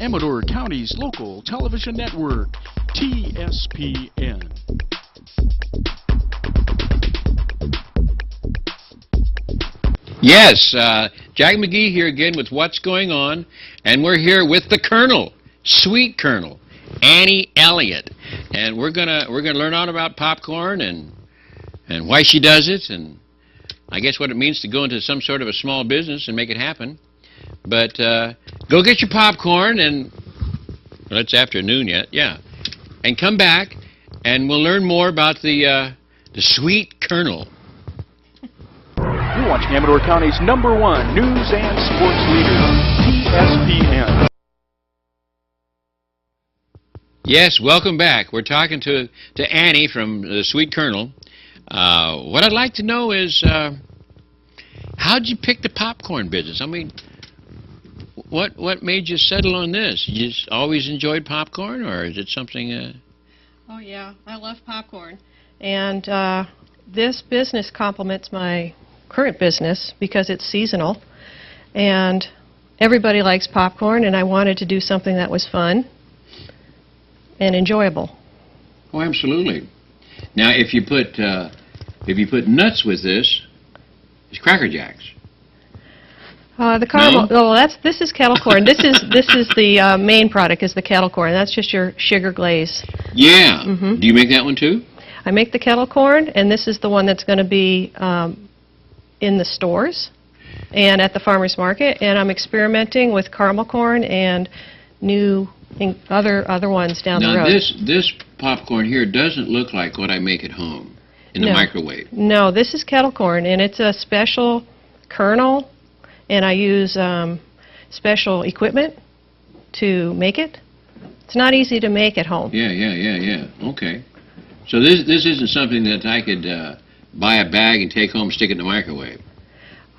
Amador County's local television network, TSPN. Yes, Jack McGee here again with What's Going On, and we're here with the Colonel, Sweet Colonel, Annie Elliott, and we're gonna learn all about popcorn and why she does it, and I guess what it means to go into some sort of a small business and make it happen. But go get your popcorn, and well, it's afternoon yet, yeah, and come back, and we'll learn more about the Sweet Colonel. You're watching Amador County's #1 news and sports leader, TSPN. Yes, welcome back. We're talking to Annie from the Sweet Colonel. What I'd like to know is, how'd you pick the popcorn business? I mean, what made you settle on this? You just always enjoyed popcorn, or is it something? Oh yeah, I love popcorn, and this business complements my current business because it's seasonal, and everybody likes popcorn, and I wanted to do something that was fun and enjoyable. Oh, absolutely. Now, if you put nuts with this, it's Cracker Jacks. The caramel. No? Oh, this is kettle corn. This is the main product is the kettle corn. That's just your sugar glaze. Yeah. Mm-hmm. Do you make that one too? I make the kettle corn, and this is the one that's going to be in the stores and at the farmers market. And I'm experimenting with caramel corn and new other ones down the road. Now, this popcorn here doesn't look like what I make at home in the microwave. No, this is kettle corn, and it's a special kernel, and I use special equipment to make it. It's not easy to make at home. Yeah. Okay. So this isn't something that I could buy a bag and take home, stick it in the microwave.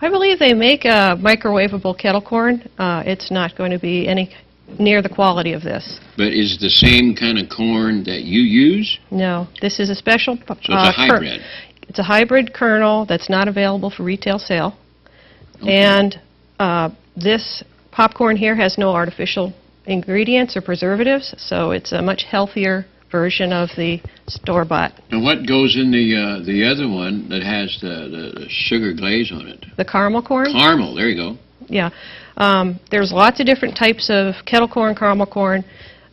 I believe they make a microwavable kettle corn. It's not going to be any near the quality of this. But is it the same kind of corn that you use? No, this is a special. So it's a hybrid. It's a hybrid kernel that's not available for retail sale. Okay. And this popcorn here has no artificial ingredients or preservatives, so it's a much healthier version of the store-bought. And what goes in the other one that has the sugar glaze on it? The caramel corn? Caramel, there you go. Yeah. There's lots of different types of kettle corn, caramel corn.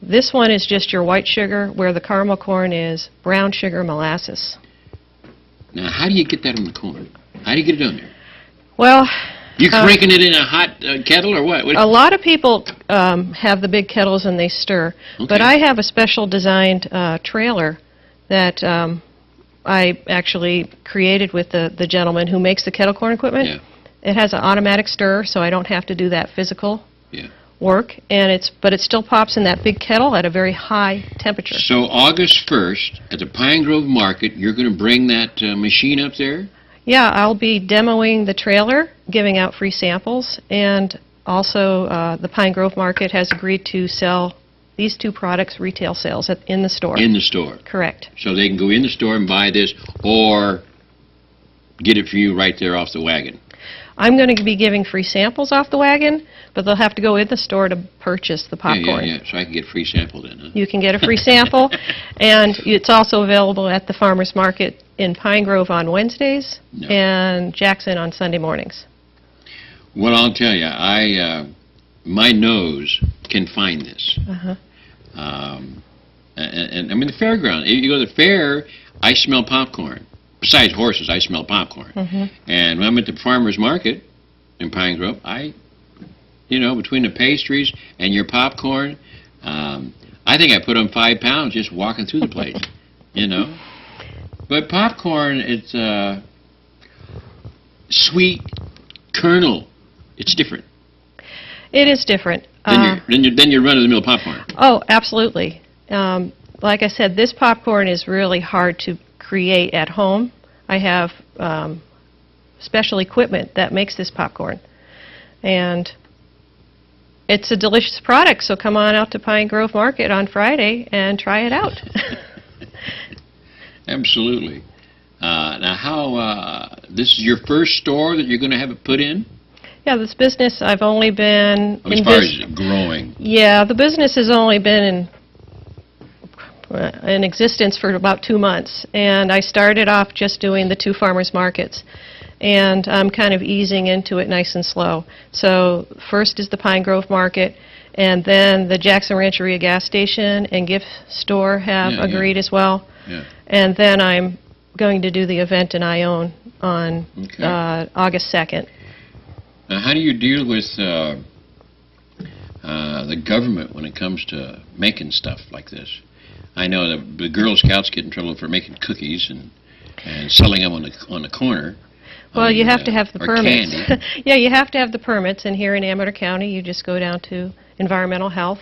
This one is just your white sugar, where the caramel corn is brown sugar molasses. Now, how do you get that on the corn? How do you get it on there? Well, you cranking it in a hot kettle or what? A lot of people have the big kettles and they stir, okay. But I have a special designed trailer that I actually created with the gentleman who makes the kettle corn equipment. Yeah. It has an automatic stir, so I don't have to do that physical work, but it still pops in that big kettle at a very high temperature. So August 1st at the Pine Grove Market, you're going to bring that machine up there? Yeah, I'll be demoing the trailer, giving out free samples, and also the Pine Grove Market has agreed to sell these two products retail sales in the store. In the store? Correct. So they can go in the store and buy this, or get it for you right there off the wagon? I'm going to be giving free samples off the wagon, but they'll have to go in the store to purchase the popcorn. Yeah, so I can get a free sample then, huh? You can get a free sample, and it's also available at the farmers market in Pine Grove on Wednesdays and Jackson on Sunday mornings. Well, I'll tell you, my nose can find this. Uh-huh. And I mean, the fairground, you go to the fair, I smell popcorn. Besides horses, I smell popcorn. Mm-hmm. And when I'm at the farmer's market in Pine Grove, between the pastries and your popcorn, I think I put on 5 pounds just walking through the place, But popcorn, it's Sweet Colonel. It's different. It is different. Then you're run-of-the-mill popcorn. Oh, absolutely. Like I said, this popcorn is really hard to create at home. I have special equipment that makes this popcorn, and it's a delicious product, so come on out to Pine Grove Market on Friday and try it out. Absolutely. Now, this is your first store that you're going to have it put in? Yeah, this business, I've only been As far as growing. Yeah, the business has only been in existence for about 2 months, and I started off just doing the 2 farmers markets, and I'm kind of easing into it nice and slow. So first is the Pine Grove Market, and then the Jackson Rancheria gas station and gift store have Yeah, yeah. agreed as well, Yeah. and then I'm going to do the event in Ione on Okay. August 2nd. Now, how do you deal with the government when it comes to making stuff like this? I know that the Girl Scouts get in trouble for making cookies and selling them on the corner. Well, you have to have the or permits. candy. Yeah, you have to have the permits, and here in Amador County, you just go down to environmental health.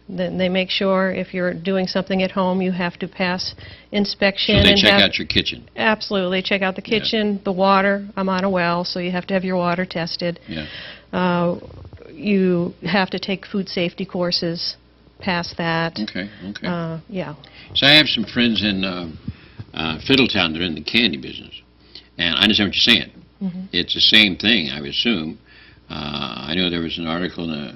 Then they make sure if you're doing something at home, you have to pass inspection. So they and check have, out your kitchen. Absolutely, check out the kitchen, the water. I'm on a well, so you have to have your water tested. Yeah. You have to take food safety courses, pass that. Okay. Okay. Yeah. So I have some friends in Fiddletown that are in the candy business, and I understand what you're saying. Mm-hmm. It's the same thing, I would assume. I know there was an article in the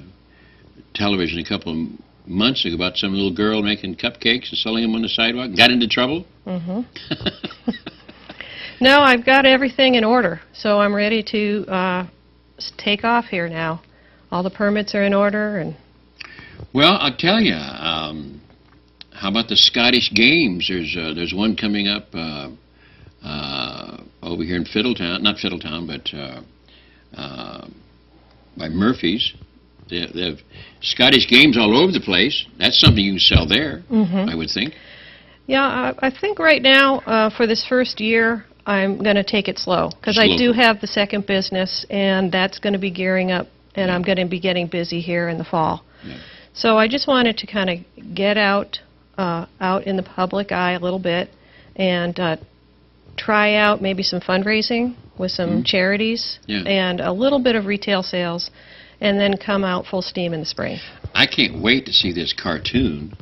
television a couple of months ago about some little girl making cupcakes and selling them on the sidewalk. Got into trouble? Mm-hmm. No, I've got everything in order, so I'm ready to take off here now. All the permits are in order, and Well, I'll tell you. How about the Scottish Games? There's one coming up over here in Fiddletown. Not Fiddletown, but by Murphy's. They have Scottish Games all over the place. That's something you can sell there, I would think. yeah, I think right now, for this first year, I'm going to take it slow, because I do have the second business, and that's going to be gearing up, and I'm going to be getting busy here in the fall. Yeah. So I just wanted to kind of get out in the public eye a little bit, and try out maybe some fundraising with some charities, Yeah. and a little bit of retail sales, and then come out full steam in the spring. I can't wait to see this cartoon.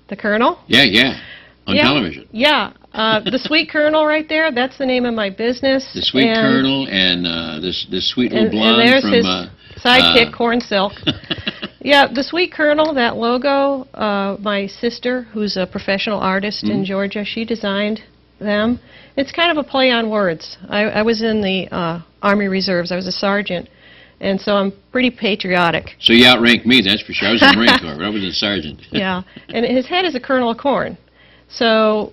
The Colonel? Yeah, on Yeah, television. Yeah. The Sweet Colonel right there, that's the name of my business. The Sweet and, Colonel and this sweet little and blonde there's from... his sidekick, Corn Silk. Yeah, the Sweet Colonel, that logo, my sister, who's a professional artist in Georgia, she designed them. It's kind of a play on words. I was in the Army Reserves. I was a sergeant, and so I'm pretty patriotic. So you outranked me, that's for sure. I was in the Marine Corps, but I was a sergeant. Yeah, and his head is a kernel of corn. So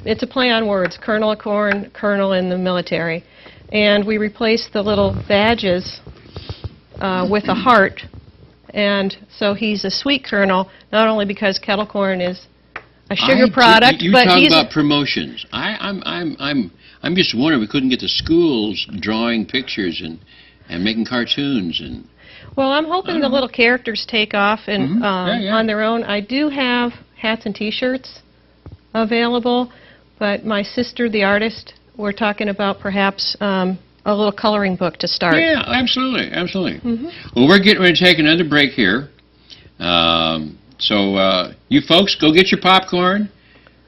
it's a play on words, kernel of corn, colonel in the military. And we replaced the little badges with a heart. And so he's a sweet colonel, not only because kettle corn is a sugar product, you but talk he's about promotions. I'm just wondering we couldn't get the schools drawing pictures and making cartoons and... Well, I'm hoping the little characters take off and Yeah. on their own. I do have hats and T-shirts available, but my sister, the artist, we're talking about perhaps a little coloring book to start. Yeah, absolutely. Well, we're getting ready to take another break here. So you folks, go get your popcorn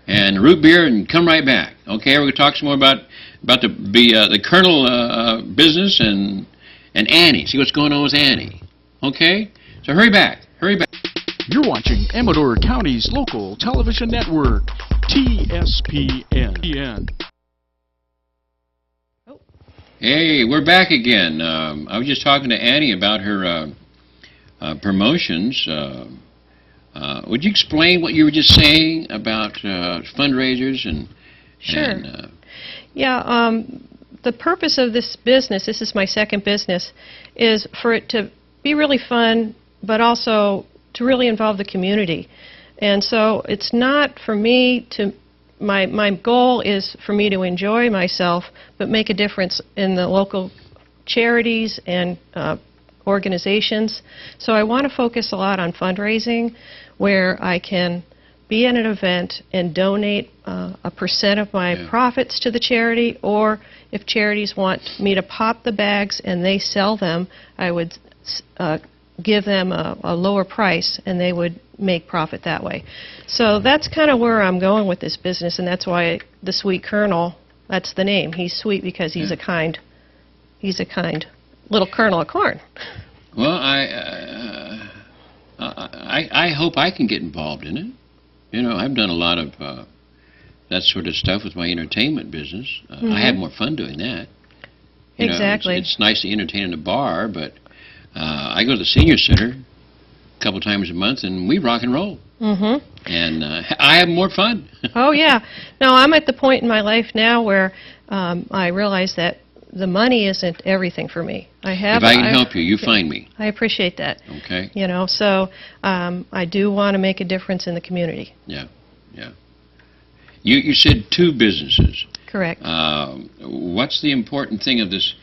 and root beer and come right back. Okay, we're going to talk some more about the Colonel business and Annie. See what's going on with Annie. Okay? So hurry back. You're watching Amador County's local television network, TSPN. Hey, we're back again. I was just talking to Annie about her promotions. Would you explain what you were just saying about fundraisers and... Sure. And, Yeah, the purpose of this business, this is my second business, is for it to be really fun, but also to really involve the community. And so it's not for me to, my goal is for me to enjoy myself, but make a difference in the local charities and organizations. So I want to focus a lot on fundraising, where I can be at an event and donate a percent of my profits to the charity, or if charities want me to pop the bags and they sell them, I would give them a lower price and they would make profit that way. So that's kind of where I'm going with this business, and that's why the Sweet Colonel, that's the name. He's sweet because he's a kind little kernel of corn. Well, I hope I can get involved in it. You know, I've done a lot of that sort of stuff with my entertainment business. I have more fun doing that. You know, Exactly. it's nice to entertain in a bar, but I go to the senior center a couple times a month, and we rock and roll. Mm-hmm. And I have more fun. Oh, yeah. No, I'm at the point in my life now where I realize that the money isn't everything for me. If I can help you, you find me. I appreciate that. Okay? You know, so I do want to make a difference in the community. Yeah, yeah. You said 2 businesses. Correct. What's the important thing of this,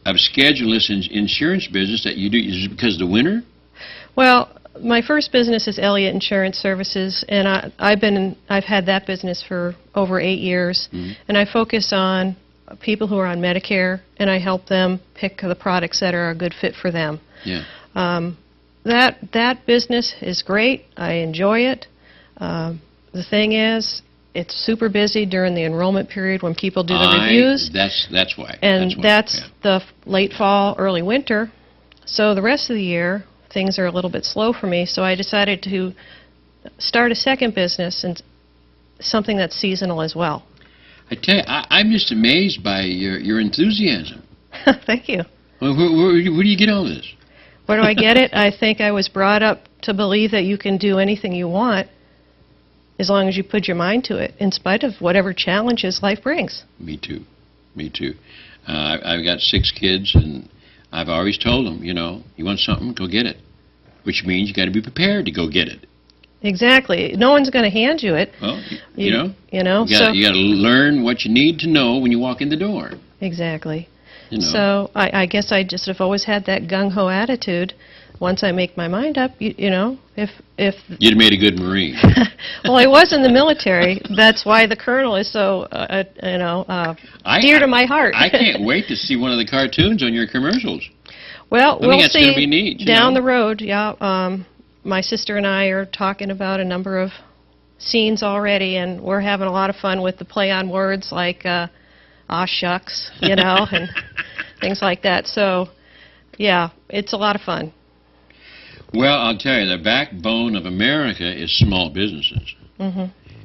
of scheduleless insurance business that you do? Is it because of the winter? Well, my first business is Elliott Insurance Services, and I've had that business for over 8 years, and I focus on people who are on Medicare, and I help them pick the products that are a good fit for them. Yeah. That business is great. I enjoy it. The thing is, it's super busy during the enrollment period when people do the reviews. That's why. And that's yeah. the late fall, early winter. So the rest of the year, things are a little bit slow for me. So I decided to start a second business, and something that's seasonal as well. I tell you, I'm just amazed by your enthusiasm. Thank you. Where do you get all this? Where do I get it? I think I was brought up to believe that you can do anything you want as long as you put your mind to it, in spite of whatever challenges life brings. Me too. Me too. I've got 6 kids, and I've always told them, you know, you want something, go get it. Which means you got to be prepared to go get it. Exactly. No one's going to hand you it. Well, you know, you know. you got to learn what you need to know when you walk in the door. Exactly. You know. So I guess I just have always had that gung-ho attitude. Once I make my mind up, you know, if You'd have made a good Marine. well, I was in the military. That's why the Colonel is so, dear to my heart. I can't wait to see one of the cartoons on your commercials. Well, I think we'll that's see gonna be neat, you down know. the road. Yeah, my sister and I are talking about a number of scenes already, and we're having a lot of fun with the play on words like "aw shucks," you know, and things like that. So, yeah, it's a lot of fun. Well, I'll tell you, the backbone of America is small businesses. Hmm.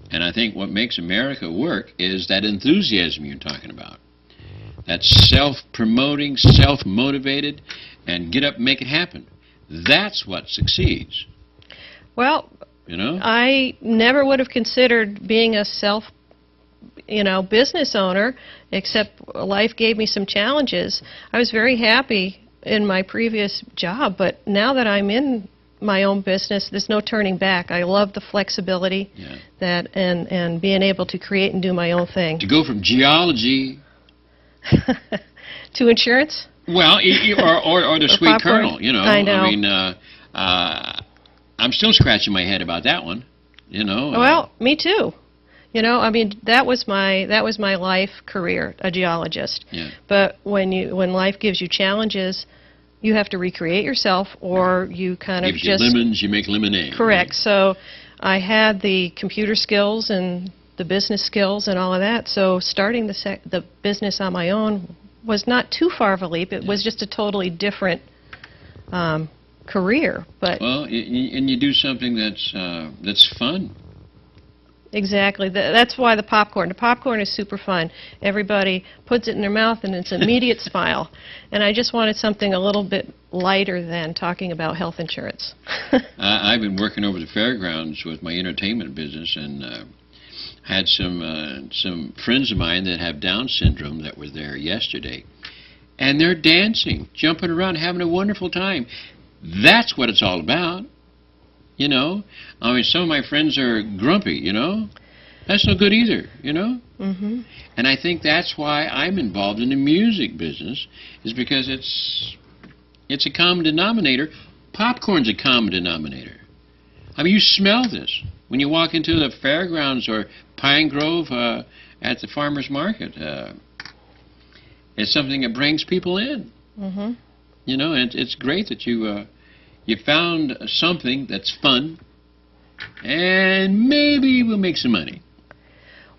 And I think what makes America work is that enthusiasm you're talking about. That's self-promoting, self-motivated, and get up and make it happen. That's what succeeds. Well, You know? I never would have considered being a business owner, except life gave me some challenges. I was very happy in my previous job, but now that I'm in my own business, there's no turning back. I love the flexibility and being able to create and do my own thing. To go from geology, To insurance? well, or the sweet popcorn. kernel, you know. I know. I mean, I'm still scratching my head about that one, you know. Well, me too. You know, I mean, that was my life career, a geologist. Yeah. But when life gives you challenges, you have to recreate yourself, or you kind of Gives you just lemons, you make lemonade. correct. So I had the computer skills and the business skills and all of that. So starting the business on my own was not too far of a leap. It was just a totally different career. But Well, and you do something that's fun. exactly. That's why the popcorn. The popcorn is super fun. Everybody puts it in their mouth and it's an immediate smile. And I just wanted something a little bit lighter than talking about health insurance. I've been working over the fairgrounds with my entertainment business, and had some friends of mine that have Down syndrome that were there yesterday. And they're dancing, jumping around, having a wonderful time. That's what it's all about. You know, I mean, some of my friends are grumpy, you know. That's no good either, you know. Hmm. And I think that's why I'm involved in the music business, is because it's a common denominator. Popcorn's a common denominator. I mean, you smell this when you walk into the fairgrounds or Pine Grove at the farmer's market. It's something that brings people in. Hmm. You know, and it's great that you found something that's fun, and maybe we'll make some money.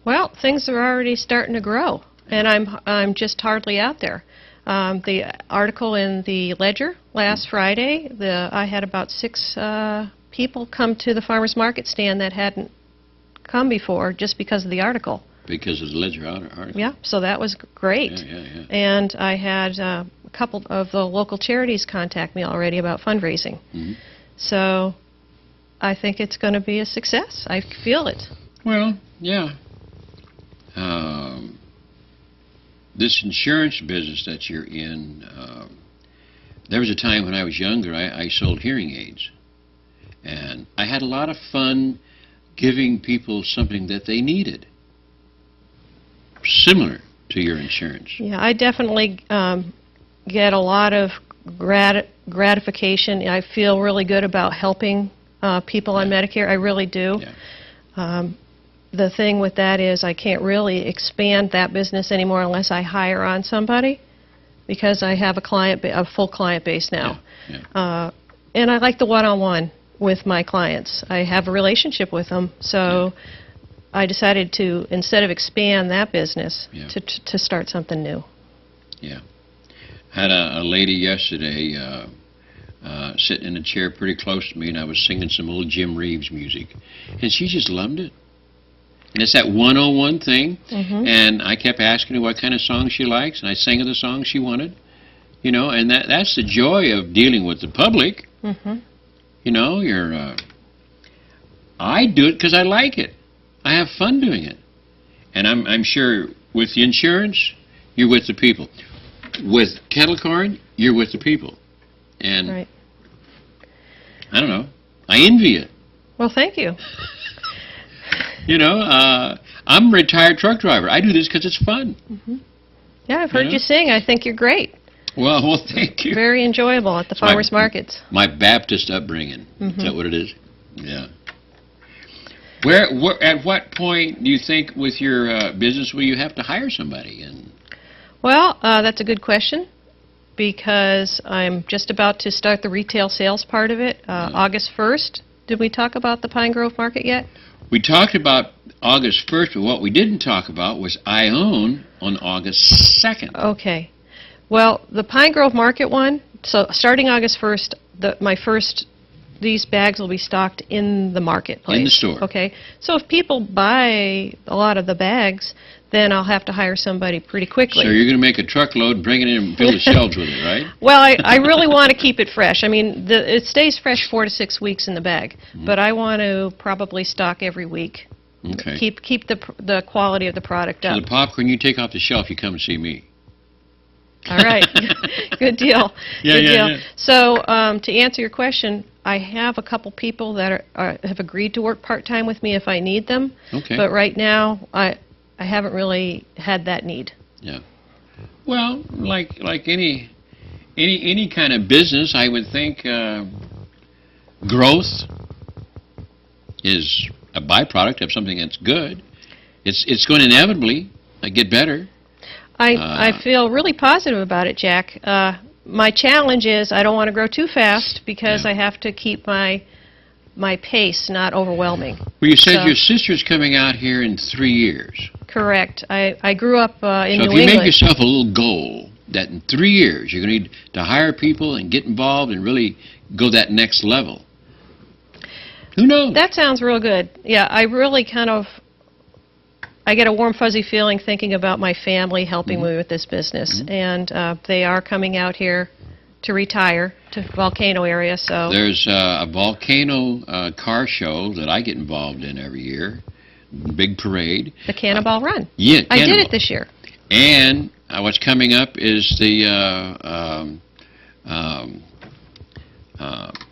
Well, things are already starting to grow, and I'm just hardly out there. The article in the Ledger last Friday, I had about 6 people come to the farmers market stand that hadn't come before just because of the article. Because of the Ledger article. Yeah, so that was great. Yeah. And I had a couple of the local charities contact me already about fundraising. Mm-hmm. So I think it's going to be a success. I feel it. Well, yeah. This insurance business that you're in, there was a time when I was younger, I sold hearing aids. And I had a lot of fun giving people something that they needed, similar to your insurance. Yeah, I definitely get a lot of gratification. I feel really good about helping people on Medicare. I really do. Yeah. The thing with that is I can't really expand that business anymore unless I hire on somebody, because I have a full client base now. Yeah. And I like the one-on-one with my clients. I have a relationship with them, so I decided to, instead of expand that business, to start something new. Yeah. Had a lady yesterday sitting in a chair pretty close to me, and I was singing some old Jim Reeves music, and she just loved it. And it's that one-on-one thing, and I kept asking her what kind of song she likes, and I sang her the song she wanted, you know, and that's the joy of dealing with the public. You know, I do it because I like it. I have fun doing it. And I'm sure with the insurance, you're with the people. With kettle corn, you're with the people. And Right. I don't know, I envy it. Well, thank you. You know, I'm a retired truck driver. I do this because it's fun. Yeah, I've heard know? you sing. I think you're great. Well, thank you. Very enjoyable at the farmers markets. My Baptist upbringing. Is that what it is? Yeah. At what point do you think with your business will you have to hire somebody? And Well, that's a good question, because I'm just about to start the retail sales part of it, August 1st. Did we talk about the Pine Grove Market yet? we talked about August 1st, but what we didn't talk about was I Own on August 2nd. Okay. Well, the Pine Grove Market one, so starting August 1st, these bags will be stocked in the marketplace. In the store. Okay. So if people buy a lot of the bags, then I'll have to hire somebody pretty quickly. So you're going to make a truckload, bring it in, and fill the shelves with it, right? Well, I really want to keep it fresh. I mean, it stays fresh 4 to 6 weeks in the bag, but I want to probably stock every week. Okay. Keep the quality of the product So up. the popcorn you take off the shelf, you come and see me. All right. Good deal. Yeah, Good yeah, deal. yeah. So to answer your question, I have a couple people that have agreed to work part-time with me if I need them. Okay. But right now, I haven't really had that need. Yeah. Well, like any kind of business, I would think growth is a byproduct of something that's good. It's going to inevitably get better. I feel really positive about it, Jack. My challenge is I don't want to grow too fast because Yeah. I have to keep my pace not overwhelming. Well, you said So- your sister's coming out here in 3 years. Correct. I grew up in So New if you England. make yourself a little goal that in 3 years you're going to need to hire people and get involved and really go that next level, who knows? That sounds real good. Yeah, I really I get a warm, fuzzy feeling thinking about my family helping me with this business. And they are coming out here to retire to Volcano area, so... There's a volcano car show that I get involved in every year, big parade. The Cannonball Run. Yeah, I did Cannonball. it this year. And what's coming up is the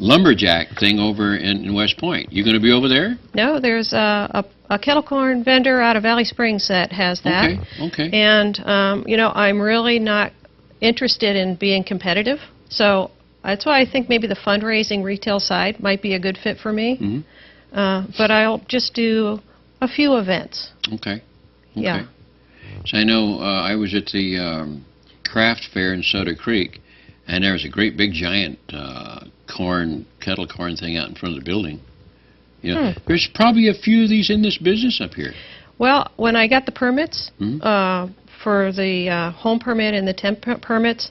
lumberjack thing over in West Point. You going to be over there? No, there's a kettle corn vendor out of Valley Springs that has that. Okay. And, I'm really not interested in being competitive. So that's why I think maybe the fundraising retail side might be a good fit for me. But I'll just do a few events. Okay. Yeah. So I know I was at the craft fair in Soda Creek, and there was a great big giant kettle corn thing out in front of the building. You know, there's probably a few of these in this business up here. Well, when I got the permits for the home permit and the temp permits,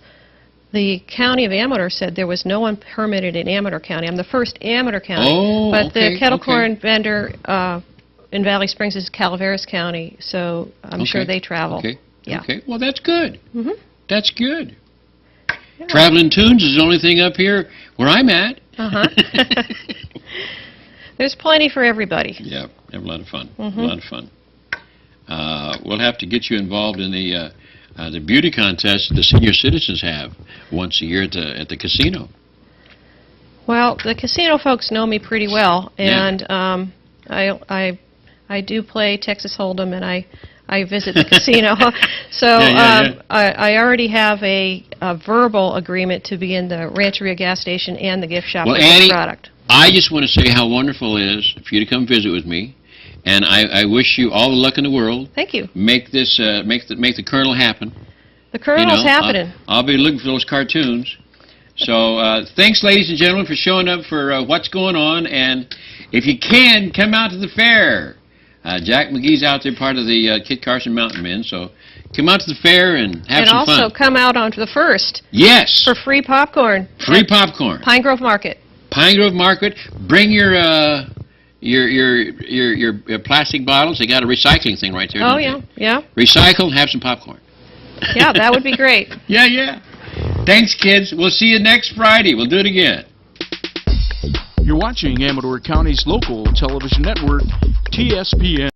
the county of Amador said there was no one permitted in Amador County. I'm the first Amador County. Oh, but okay, the kettle okay. corn vendor in Valley Springs is Calaveras County, so I'm sure Okay, they travel. Okay. Yeah. Okay. Well, that's good. Mm-hmm. That's good. Yeah. Traveling Tunes is the only thing up here where I'm at. Uh-huh. There's plenty for everybody. Yeah, have a lot of fun. Mhm. A lot of fun. We'll have to get you involved in the beauty contest the senior citizens have once a year at the casino. Well, the casino folks know me pretty well, Yeah. and I do play Texas Hold'em, and I visit the casino. So Yeah. I already have a verbal agreement to be in the Rancheria gas station and the gift shop Well, with Annie, this product. I just want to say how wonderful it is for you to come visit with me, and I wish you all the luck in the world. Thank you. Make this make the Colonel happen. The Colonel's happening. I'll be looking for those cartoons. So thanks, ladies and gentlemen, for showing up for What's Going On. And if you can, come out to the fair. Jack McGee's out there, part of the Kit Carson Mountain Men. So come out to the fair and have And some also fun. come out on the 1st Yes, for free popcorn. free at popcorn. Pine Grove Market. Pine Grove Market. Bring your plastic bottles. They got a recycling thing right there. Oh, don't yeah, yeah. they? Recycle and have some popcorn. Yeah, that would be great. Yeah. Thanks, kids. We'll see you next Friday. We'll do it again. You're watching Amador County's local television network, TSPN.